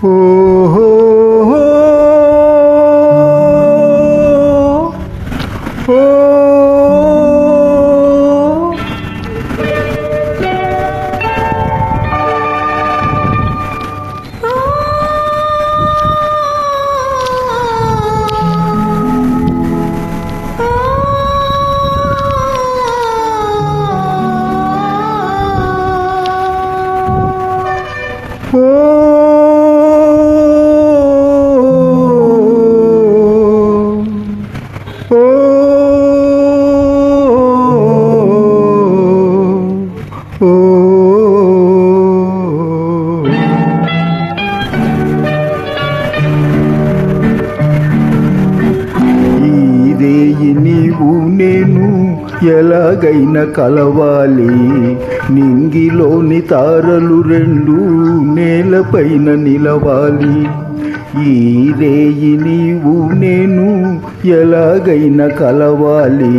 ఓహో నీవు నేను ఎలాగైనా కలవాలి, నింగిలోని తారలు రెండు నేలపైన నిలవాలి. ఈ రేయి నీవు నేను ఎలాగైనా కలవాలి,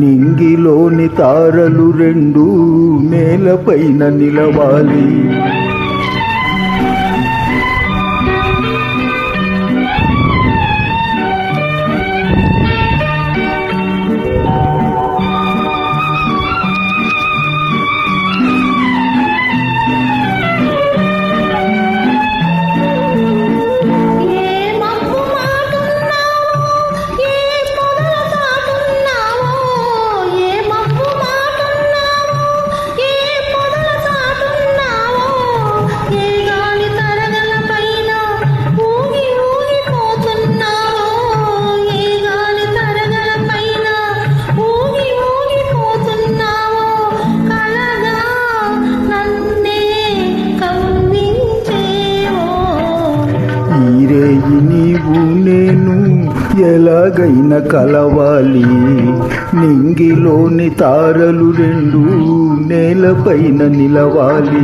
నింగిలోని తారలు రెండు నేలపైన నిలవాలి. నీవు నేను ఎలాగైనా కలవాలి, నింగిలోని తారలు రెండు నేలపైన నిలవాలి.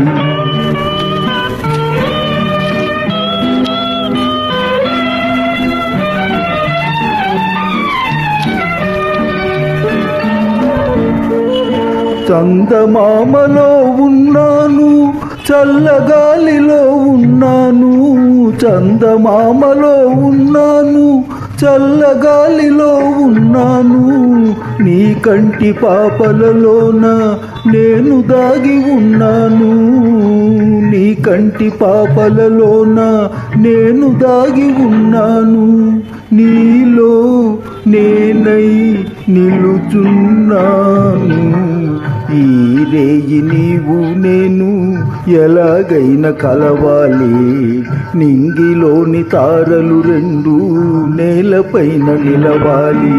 చందమామలో ఉన్నాను, చల్లగాలిలో ఉన్నాను. చందమామలో ఉన్నాను, చల్లగాలిలో ఉన్నాను. నీ కంటి పాపలలోన నేను దాగి ఉన్నాను. నీ కంటి పాపలలోన నేను దాగి ఉన్నాను. నీలో నేనై నిలుచున్నాను. ఈ రేయి నీవు నేను ఎలాగైనా కలవాలి, నింగిలోని తారలు రెండు నేలపైన నిలవాలి.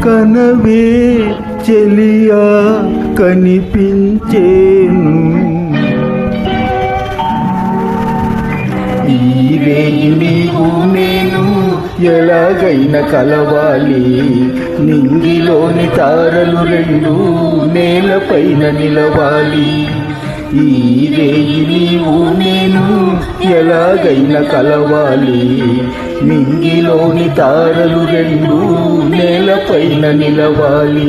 కనవే చెలియా కనిపించేను. ఈ రేయి నీవు నేను ఎలాగైనా కలవాలి, నింగిలోని తారలు రెండు నేలపైన నిలవాలి. ఈ రేయి నీవు నేను ఎలాగైనా కలవాలి, నింగిలోని తారలు రెండు నేలపైన నిలవాలి.